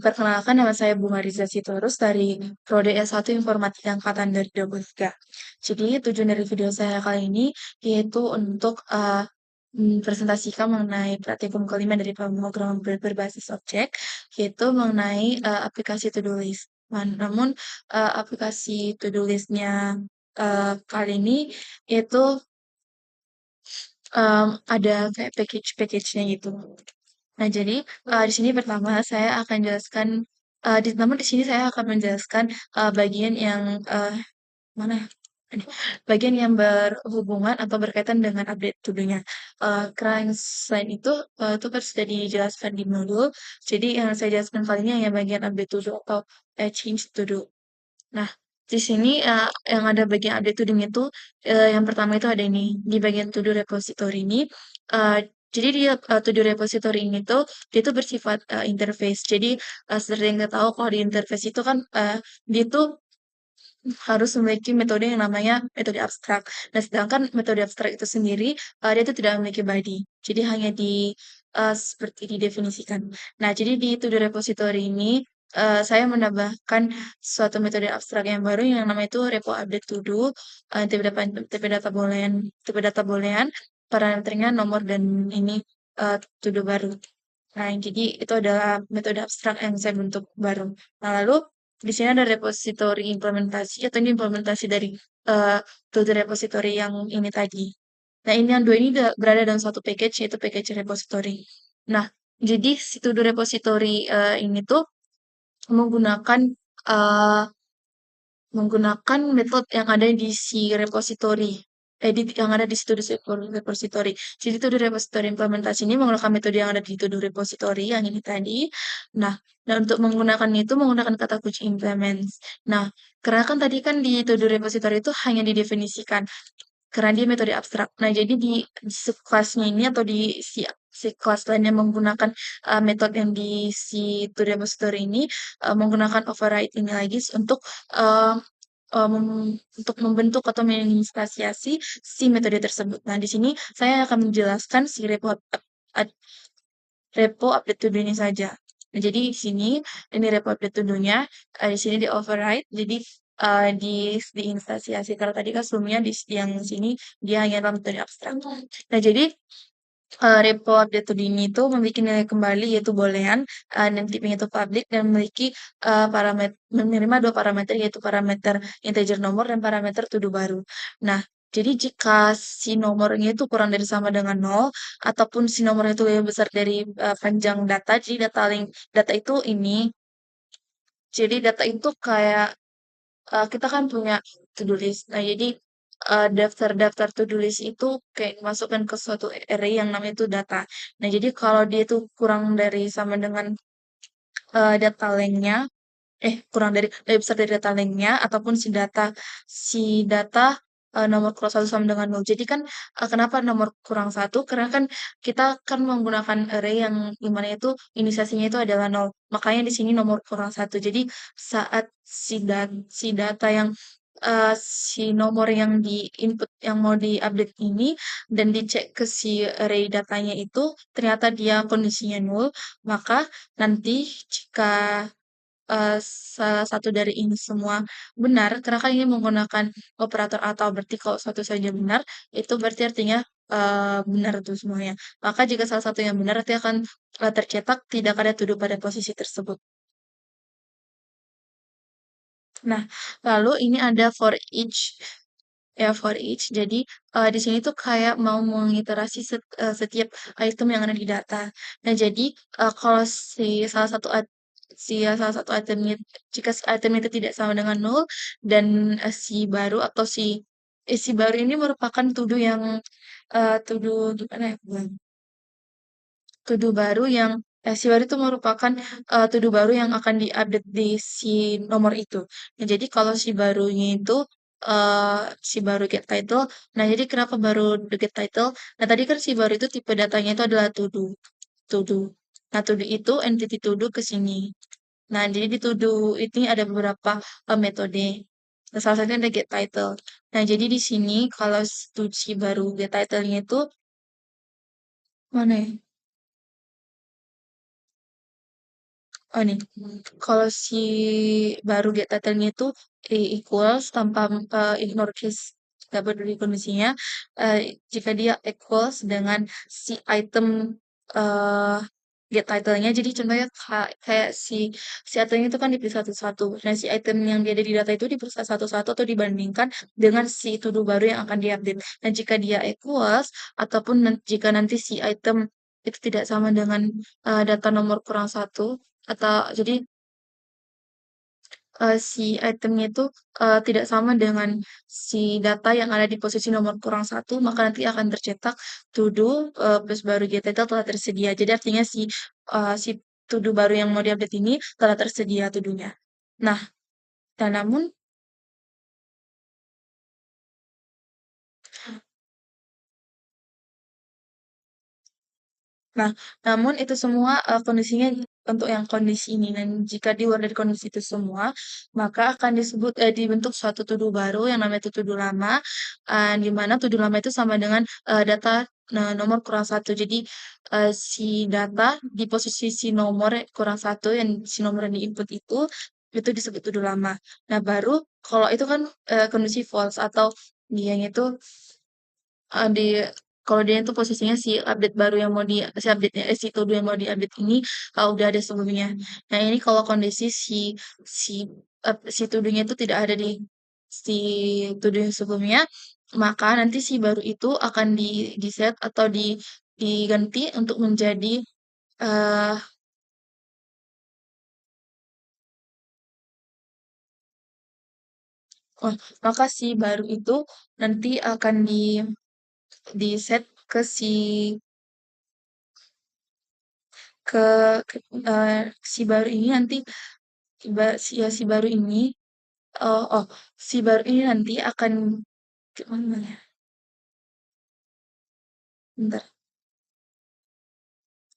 Perkenalkan nama saya Bunga Riza Sitorus dari Prodi S1 Informatika Angkatan 2023. Jadi tujuan dari video saya kali ini yaitu untuk presentasikan mengenai praktikum kelima dari pemrograman berbasis objek, yaitu mengenai aplikasi to-do list. Namun aplikasi to-do list-nya kali ini itu ada kayak package-nya gitu. Nah, jadi, di sini pertama saya akan jelaskan, namun di sini saya akan menjelaskan, bagian yang, mana ya? Aduh, bagian yang berhubungan atau berkaitan dengan update to-do-nya. Karena yang selain itu kan sudah dijelaskan di modul, jadi yang saya jelaskan kali ini hanya bagian update to-do atau, change to-do. Nah, di sini, yang ada bagian update to-do itu, yang pertama itu ada ini, di bagian to-do repository ini, eee, jadi dia, to-do repository ini tuh, dia tuh bersifat, interface. Jadi, seperti yang kita tahu kalau di interface itu kan, dia tuh harus memiliki metode yang namanya metode abstrak. Nah, sedangkan metode abstrak itu sendiri, dia itu tidak memiliki body. Jadi hanya seperti didefinisikan. Nah, jadi di to do repository ini, saya menambahkan suatu metode abstrak yang baru yang namanya itu repo update to do, tipe data boolean, parameternya nomor dan ini, to do baru. Nah, jadi itu adalah metode abstrak yang saya bentuk baru. Nah, lalu di sini ada repository implementasi atau ini implementasi dari to-do repository yang ini tadi. Nah, ini yang dua ini berada dalam satu package yaitu package repository. Nah, jadi si to-do repository ini tuh menggunakan eh, menggunakan metode yang ada di si repository. Yang ada di situ di repository. Jadi itu di repository implementasi ini menggunakan metode yang ada di to-do repository yang ini tadi. Nah, dan untuk menggunakannya itu menggunakan kata kunci implements. Nah, karena kan tadi kan di to-do repository itu hanya didefinisikan karena dia metode abstrak. Nah, jadi di subclass-nya ini atau di si kelas lainnya menggunakan metode yang di si to repository ini menggunakan override ini lagi untuk uh, untuk membentuk atau menginstansiasi si metode tersebut. Nah, di sini saya akan menjelaskan si repo update to do ini saja. Nah, jadi di sini ini repo update to do-nya, di sini di override, jadi diinstansiasi. Kalau tadi kan sebelumnya yang sini dia hanya dalam metode abstrak. Nah, jadi repo update to do ini itu memiliki nilai kembali yaitu boolean, dan tipenya itu public dan memiliki menerima dua parameter yaitu parameter integer nomor dan parameter to do baru. Nah, jadi jika si nomornya itu kurang dari sama dengan nol ataupun si nomornya itu lebih besar dari panjang data, jadi data itu ini, jadi data itu kayak kita kan punya to-do list. Nah, jadi daftar-daftar to-do list itu kayak dimasukkan ke suatu array yang namanya itu data. Nah, jadi kalau dia itu kurang dari sama dengan data length-nya, kurang dari lebih besar dari data length-nya ataupun si data nomor kurang satu sama dengan nol. Jadi kan kenapa nomor kurang satu? Karena kan kita kan menggunakan array yang dimana itu inisiasinya itu adalah nol. Makanya di sini nomor kurang satu. Jadi saat si data yang si nomor yang di input yang mau di-update ini dan dicek ke si array datanya itu ternyata dia kondisinya nol, maka nanti jika eee, salah satu dari ini semua benar, karena kan ini menggunakan operator atau berarti kalau satu saja benar, itu berarti artinya, benar itu semuanya. Maka jika salah satu yang benar, nanti akan, tercetak tidak ada tuduh pada posisi tersebut. Nah, lalu ini ada for each, ya for each. Jadi, di sini tuh kayak mau mengiterasi setiap item yang ada di data. Nah, jadi, kalau salah satu itemnya jika si item itu tidak sama dengan nol dan, si baru ini merupakan gimana ya, baru yang si baru itu merupakan, baru yang akan di-update di si nomor itu. Nah, jadi kalau si baru get title, nah jadi kenapa baru the get title? Nah, tadi kan si baru itu tipe datanya itu adalah to do. Nah, to do itu entity to do ke sini. Nah, jadi di to do ini ada beberapa, metode. Nah, salah satunya ada get title. Nah, jadi di sini kalau si baru get title-nya itu mana ya? Oh nih, kalau si baru get title-nya itu equals tanpa ignore case nggak peduli kondisinya, jika dia equals dengan si item eh get title-nya. Jadi contohnya kayak si itemnya itu kan dipilih satu-satu. Nah, si item yang dia ada di data itu diperiksa satu-satu atau dibandingkan dengan si to do baru yang akan diupdate. Dan jika dia equals ataupun jika nanti si item itu tidak sama dengan data nomor kurang satu atau jadi si itemnya itu tidak sama dengan si data yang ada di posisi nomor kurang satu, maka nanti akan tercetak to do plus baru get title telah tersedia. Jadi artinya si to do baru yang mau diupdate ini telah tersedia to do-nya. Nah, dan namun Nah, namun itu semua, kondisinya untuk yang kondisi ini dan jika di luar dari kondisi itu semua, maka akan dibentuk suatu to do baru yang namanya to do lama, di mana to do lama itu sama dengan, data, nomor kurang satu. Jadi, si data di posisi si nomor kurang satu yang si nomor yang di-input itu disebut to do lama. Nah, baru kalau itu kan, kondisi false atau dianya itu di kalau dia itu posisinya si update baru yang mau si update-nya si to-do yang mau diupdate ini, udah ada sebelumnya. Nah, ini kalau kondisi si si to-do-nya itu tidak ada di si to-do yang sebelumnya, maka nanti si baru itu akan di-set atau diganti untuk menjadi, eee, oh, maka si baru itu nanti akan di-set ke ke si baru ini nanti si baru ini oh, si baru ini nanti akan gimana ya, bentar.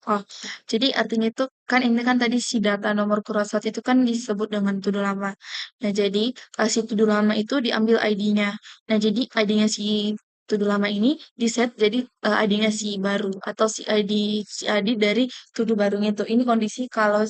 Oh, jadi artinya itu kan ini kan tadi si data nomor kurasat itu kan disebut dengan tuduh lama. Nah, jadi si tuduh lama itu diambil ID-nya. Nah, jadi ID-nya si tuduh lama ini di-set jadi ID-nya si baru atau si ID dari tuduh barunya itu. Ini kondisi kalau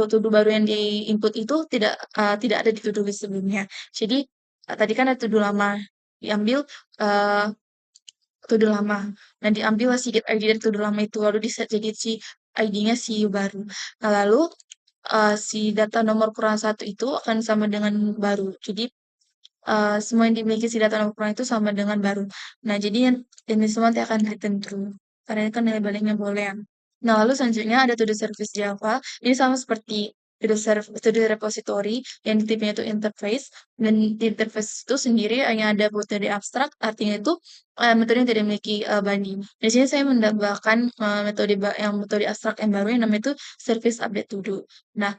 tuduh baru yang di-input itu tidak ada di tuduh list sebelumnya. Jadi tadi kan ada tuduh lama diambil eh, to do lama. Nah, diambillah si get ID dari to do lama itu, lalu di-set jadi si ID-nya si baru. Nah, lalu si data nomor kurang satu itu akan sama dengan baru. Jadi semua yang dimiliki si data nomor kurang itu sama dengan baru. Nah, jadi ini semua nanti akan return true. Karena ini kan nilai baliknya boolean. Nah, lalu selanjutnya ada to do service Java. Ini sama seperti to do repository yang tipenya itu interface. Dan di interface itu sendiri hanya ada metode abstrak, artinya itu metode yang tidak memiliki body. Di sini saya menambahkan metode abstrak yang baru yang namanya itu service update to do. Nah,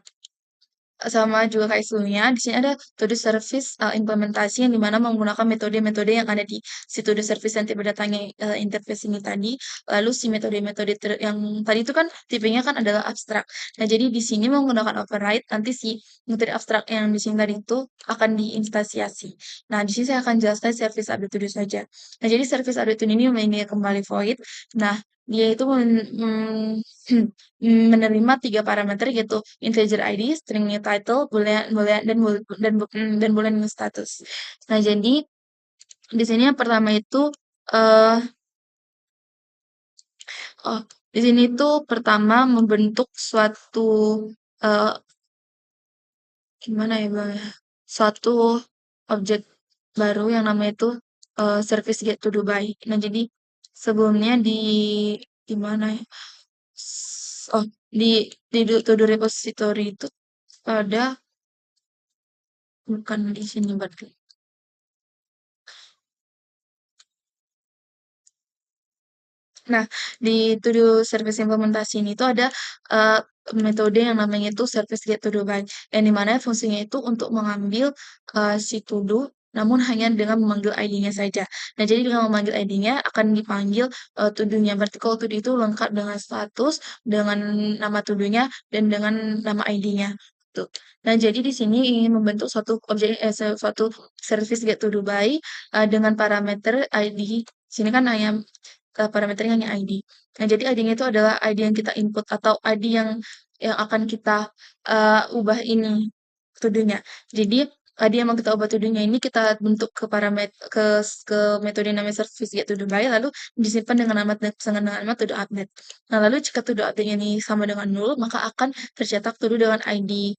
sama juga kayak sebelumnya, di sini ada to do service implementasi yang dimana menggunakan metode-metode yang ada di si to do service yang tipe datangnya interface ini tadi. Lalu si metode-metode yang tadi itu kan tipenya kan adalah abstrak. Nah, jadi di sini menggunakan override nanti si metode abstrak yang di sini tadi itu akan diinstansiasi. Nah, di sini saya akan jelaskan service update to do saja. Nah, jadi service update to do ini kembali void. Nah, dia itu menerima 3 parameter yaitu integer ID, string new title, boolean boolean dan boolean new status. Nah, jadi di sini yang pertama itu eh oh, di sini tuh pertama membentuk suatu eh gimana ya Bang ya? Suatu objek baru yang namanya itu service get to do by. Nah, jadi sebelumnya di mana ya? Oh, di to do repository itu ada bukan di sini berarti. Nah, di to do service implementasi ini tuh ada metode yang namanya itu service get to do by, yang di mana fungsinya itu untuk mengambil si to do, namun hanya dengan memanggil ID-nya saja. Nah, jadi dengan memanggil ID-nya akan dipanggil to do-nya. Berarti kalau to do itu lengkap dengan status, dengan nama to do-nya, dan dengan nama ID-nya. Tuh. Nah, jadi di sini ingin membentuk suatu service get to do by dengan parameter ID. Sini kan hanya parameternya hanya ID. Nah, jadi ID-nya itu adalah ID yang kita input atau ID yang akan kita, ubah ini to-do-nya. Jadi ID yang mau kita ubah to-do-nya ini kita bentuk ke metode namanya service get to do by, lalu disimpan dengan nama to do update. Nah, lalu jika to do update ini sama dengan nol, maka akan tercetak to do dengan ID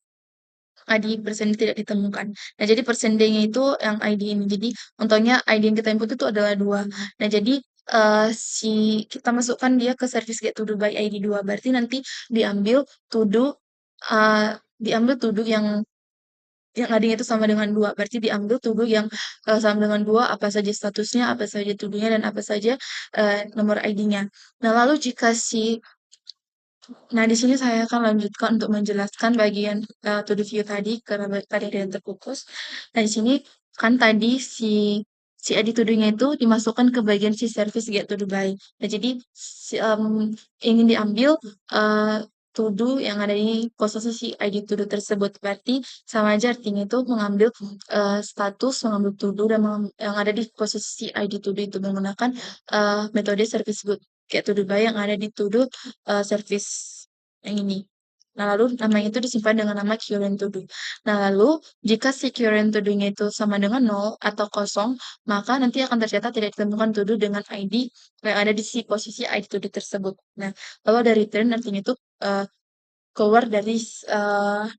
persen tidak ditemukan. Nah, jadi persen D-nya itu yang ID ini. Jadi contohnya ID yang kita input itu adalah 2. Nah, jadi kita masukkan dia ke service get to do by ID 2. Berarti nanti diambil to do diambil to do yang ID-nya itu sama dengan 2. Berarti diambil to do yang sama dengan 2, apa saja statusnya, apa saja to do-nya, dan apa saja nomor ID-nya. Nah, lalu jika Nah, di sini saya akan lanjutkan untuk menjelaskan bagian to the view tadi karena tadi ada yang terputus. Nah, di sini kan tadi si ID to do-nya itu dimasukkan ke bagian si service get to do by. Nah, jadi ingin diambil to do yang ada di posisi si ID to do tersebut. Berarti sama aja artinya itu mengambil status, mengambil to do dan yang ada di posisi si ID to do itu menggunakan metode service get to do by yang ada di to do service yang ini. Nah, lalu namanya itu disimpan dengan nama current to do. Nah, lalu jika si current to do-nya itu sama dengan 0 atau kosong, maka nanti akan tercatat tidak ditemukan to do dengan ID yang ada di si posisi ID to do tersebut. Nah, kalau ada return artinya itu keluar dari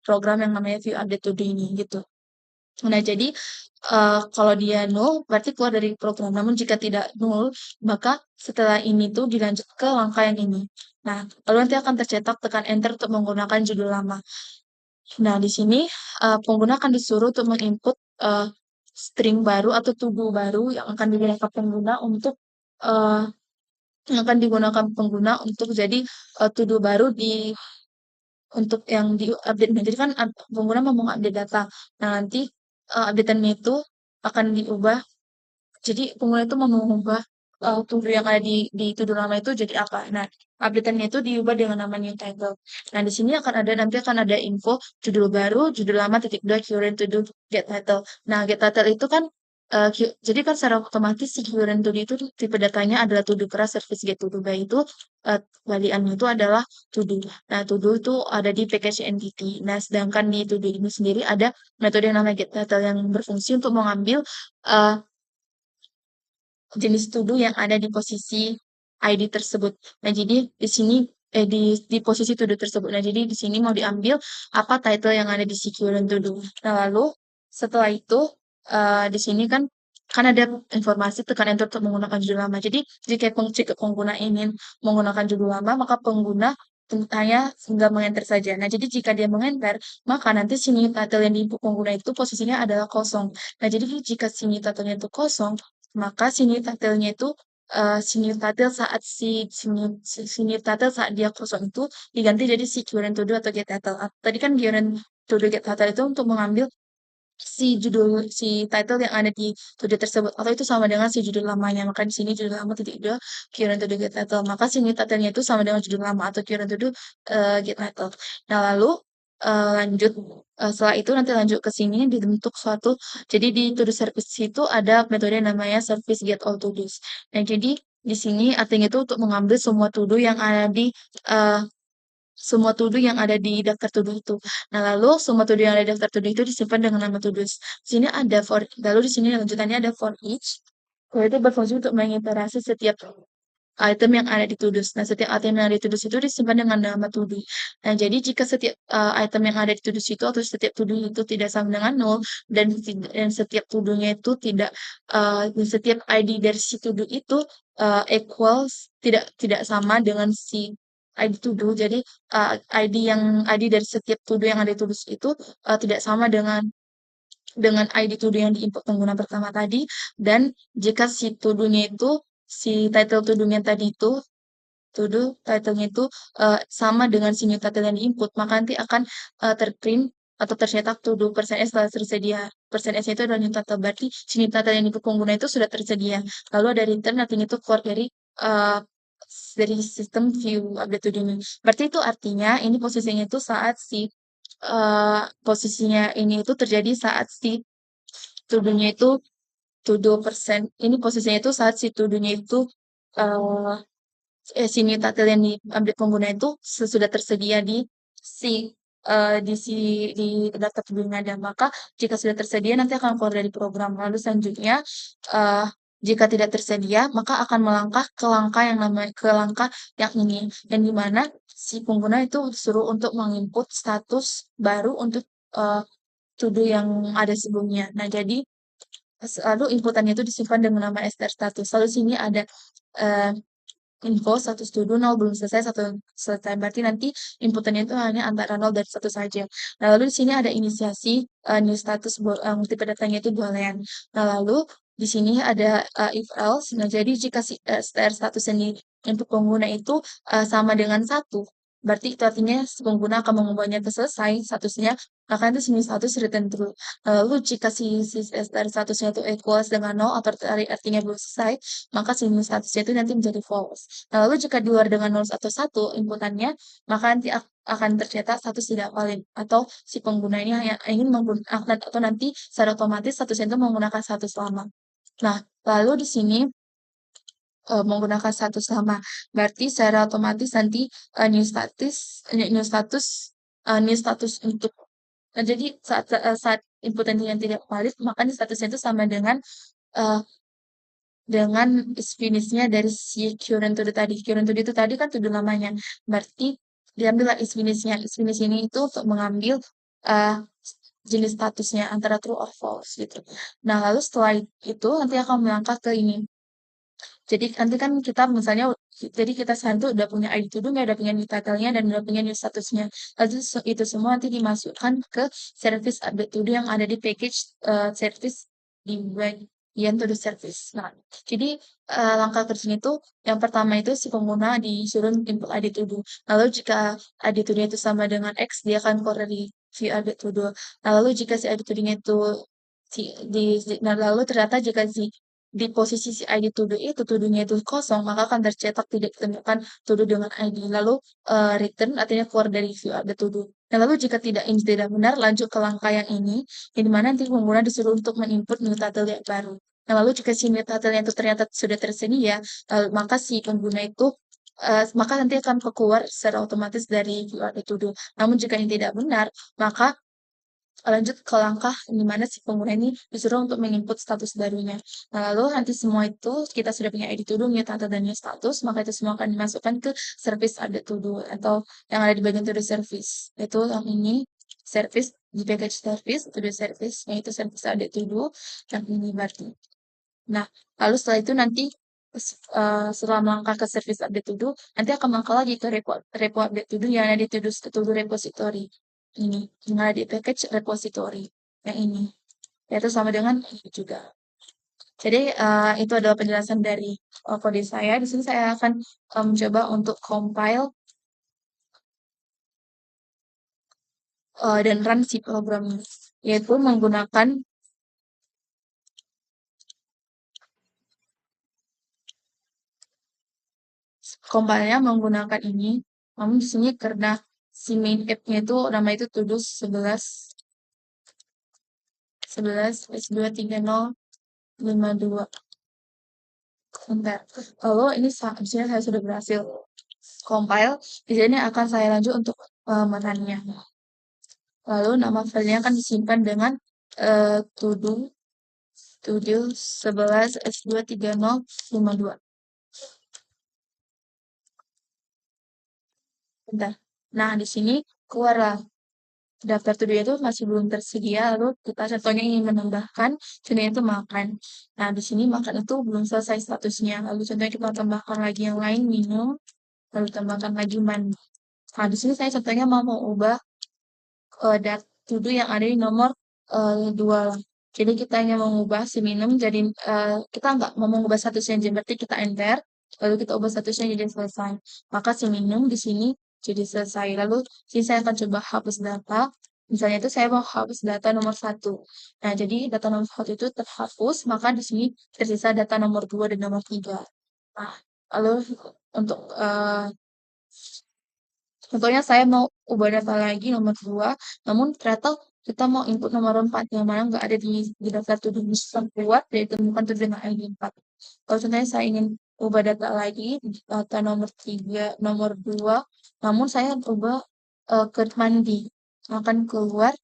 program yang namanya view update to do ini gitu. Nah, jadi kalau dia nol berarti keluar dari program. Namun jika tidak nol, maka setelah ini tuh dilanjut ke langkah yang ini. Nah, lalu nanti akan tercetak tekan enter untuk menggunakan judul lama. Nah, di sini pengguna akan disuruh untuk menginput string baru atau tugu baru yang akan digunakan pengguna untuk uh, jadi to baru untuk yang di-update. Nah, jadi kan pengguna mau mengupdate data. Nah, nanti update-annya itu akan diubah. Jadi pengguna itu mau mengubah to-do yang ada di to-do lama itu jadi apa. Nah, update-annya itu diubah dengan nama new title. Nah, di sini nanti akan ada info judul baru, judul lama, titik dua, current to do, get title. Nah, get title itu kan jadi kan secara otomatis si current to do itu tipe datanya adalah to do keras service get to do by itu baliannya itu adalah to do. Nah, to do itu ada di package entity. Nah, sedangkan di to do ini sendiri ada metode yang namanya get title yang berfungsi untuk mengambil uh, jenis to-do yang ada di posisi ID tersebut. Nah, jadi di sini di posisi to-do tersebut. Nah, jadi di sini mau diambil apa title yang ada di si current to-do. Nah, lalu setelah itu di sini kan ada informasi tekan enter untuk menggunakan judul lama. Jadi jika pengguna ingin menggunakan judul lama, maka pengguna hanya tinggal mengenter saja. Nah, jadi jika dia mengenter, maka nanti si new title yang di pengguna itu posisinya adalah kosong. Nah, jadi jika si new title-nya itu kosong, maka si new title-nya itu si new title saat saat dia kosong itu diganti jadi si current to do atau get title. Tadi kan current to do get title itu untuk mengambil si title yang ada di to do tersebut atau itu sama dengan si judul lamanya. Maka di sini judul lama titik dua current to do get title. Maka si new title-nya itu sama dengan judul lama atau current to do get title. Nah, lalu lanjut setelah itu nanti lanjut ke sini dibentuk suatu jadi di to do service itu ada metode namanya service get all to dos. Nah, jadi di sini artinya itu untuk mengambil semua to do yang ada di uh, semua to do yang ada di daftar to do itu. Nah, lalu semua to do yang ada di daftar to do itu disimpan dengan nama to dos. Di sini ada lalu di sini lanjutannya ada for each. Itu berfungsi untuk mengiterasi setiap item yang ada di to-dos. Nah, setiap item yang ada di to-dos itu disimpan dengan nama to-do. Nah, jadi jika setiap item yang ada di to-dos itu atau setiap to-do itu tidak sama dengan nol dan setiap to-do-nya itu dan setiap ID dari si to-do itu equals tidak sama dengan si ID to-do. Jadi ID dari setiap to-do yang ada di to-dos itu tidak sama dengan ID to-do yang diinput pengguna pertama tadi dan jika si to-do-nya itu si title to-do-nya tadi itu to-do title-nya itu sama dengan si new title yang diinput maka nanti akan terprint atau tercetak to-do persen S telah tersedia. Persen S itu adalah new title berarti si new title yang diinput pengguna itu sudah tersedia. Lalu ada return artinya itu keluar uh, dari sistem view update to-do ini. Berarti itu artinya ini posisinya itu saat posisinya ini itu terjadi saat si to-do-nya itu to do persen ini posisinya itu saat si to do-nya itu eee si mutatil yang diambil pengguna itu sudah tersedia si di si di daftar sebelumnya dan maka jika sudah tersedia nanti akan keluar dari program. Lalu selanjutnya, eee, jika tidak tersedia maka akan melangkah ke langkah yang ini, yang di mana si pengguna itu disuruh untuk menginput status baru untuk, eee, to do yang ada sebelumnya. Nah jadi, lalu inputannya itu disimpan dengan nama str status. Lalu sini ada, eee info status to do 0 belum selesai, 1 selesai. Berarti nanti inputannya itu hanya antara 0 dan 1 saja. Nah, lalu di sini ada inisiasi, new status tipe datanya itu boolean. Nah, lalu di sini ada, if else. Nah, jadi jika si, str status yang input pengguna itu, sama dengan 1, berarti itu artinya si pengguna akan mengubahnya ke selesai statusnya, maka itu sini status return true. Lalu jika si str statusnya itu equals dengan 0 atau artinya belum selesai, maka si statusnya itu nanti menjadi false. Nah, lalu jika di luar dengan 0 atau 1 inputannya, maka nanti akan tercetak status tidak valid atau si pengguna ini hanya ingin menggunakan atau nanti secara otomatis statusnya itu menggunakan status lama. Nah, lalu di sini menggunakan status lama. Berarti secara otomatis nanti, new status untuk jadi saat inputan yang tidak valid, maka nih statusnya itu sama eee, dengan is finish-nya dari si current to do tadi. Current to do itu tadi kan to do lamanya. Berarti diambillah is finish-nya. Is finish ini itu untuk mengambil, eee, jenis statusnya antara true or false gitu. Nah, lalu setelah itu nanti akan melangkah ke ini. Jadi nanti kan kita misalnya jadi kita sekarang tuh udah punya ID to do-nya, udah punya new title-nya, dan udah punya new statusnya. Lalu itu semua nanti dimasukkan ke service update to do yang ada di package service di bagian to do service. Nah, jadi langkah kerjanya itu yang pertama itu si pengguna disuruh input ID to do. Lalu jika ID to do itu sama dengan X, dia akan keluar dari view update to do. Nah, lalu jika si ID to do-nya itu nah lalu ternyata jika di posisi si ID to do itu, to do-nya itu kosong, maka akan tercetak tidak ditemukan to do dengan ID. Lalu, return artinya keluar dari view ada to do. Nah, lalu jika ini tidak benar, lanjut ke langkah yang ini, yang di mana nanti pengguna disuruh untuk men-input new title yang baru. Nah, lalu jika si new title itu ternyata sudah tersedia, maka si pengguna itu, maka nanti akan keluar secara otomatis dari view ada to do. Namun jika ini tidak benar, maka lanjut ke langkah di mana si pengguna ini disuruh untuk menginput status barunya. Nah, lalu nanti semua itu kita sudah punya ID to do, new title, dan new status, maka itu semua akan dimasukkan ke service update to do atau yang ada di bagian to do service. Itu yang ini service di package service, to do service, yaitu service update to do yang ini berarti. Nah, lalu setelah itu nanti setelah melangkah ke service update to do, nanti akan melangkah lagi ke repo update to do yang ada di to do repository ini, yang ada di package repository yang ini. Yaitu sama dengan ini juga. Jadi itu adalah penjelasan dari kode saya. Di sini saya akan mencoba untuk compile dan run si programnya, yaitu menggunakan compile-nya menggunakan ini. Namun di sini karena si main app-nya itu nama itu to-do 11 S23052. Bentar. Lalu ini misalnya saya sudah berhasil compile, di sini akan saya lanjut untuk merunnya. Lalu nama filenya akan disimpan dengan to do 11 S23052. Bentar. Nah, di sini keluarlah daftar to do itu masih belum tersedia, lalu kita contohnya ingin menambahkan, contohnya itu makan. Nah, di sini makan itu belum selesai statusnya, lalu contohnya kita tambahkan lagi yang lain, minum, lalu tambahkan lagi mandi. Nah, di sini saya contohnya mau ubah to do yang ada di nomor 2 lah. Jadi kita hanya mengubah si minum jadi kita nggak mau mengubah statusnya, jadi berarti kita enter, lalu kita ubah statusnya jadi selesai. Maka si minum di sini jadi selesai. Lalu sini saya akan coba hapus data. Misalnya itu saya mau hapus data nomor 1. Nah, jadi data nomor 1 itu terhapus, maka di sini tersisa data nomor 2 dan nomor 3. Nah, lalu untuk contohnya saya mau ubah data lagi nomor 2, namun ternyata kita mau input nomor 4 yang mana nggak ada di daftar to do list yang kuat, yaitu bukan to do dengan ID 4. Kalau contohnya saya ingin ubah data lagi, data nomor 3, nomor 2, namun saya ubah ke mandi. Akan keluar.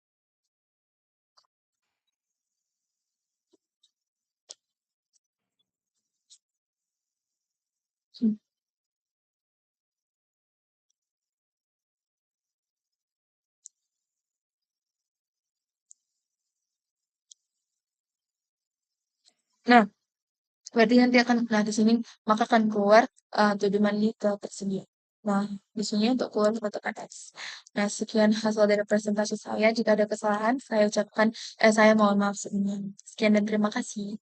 Nah, berarti nanti akan, nah di sini maka akan keluar to the money tersedia. Nah, di sini untuk keluar tekan X. Nah, sekian hasil dari presentasi saya. Jika ada kesalahan, saya ucapkan, saya mohon maaf sebelumnya. Sekian dan terima kasih.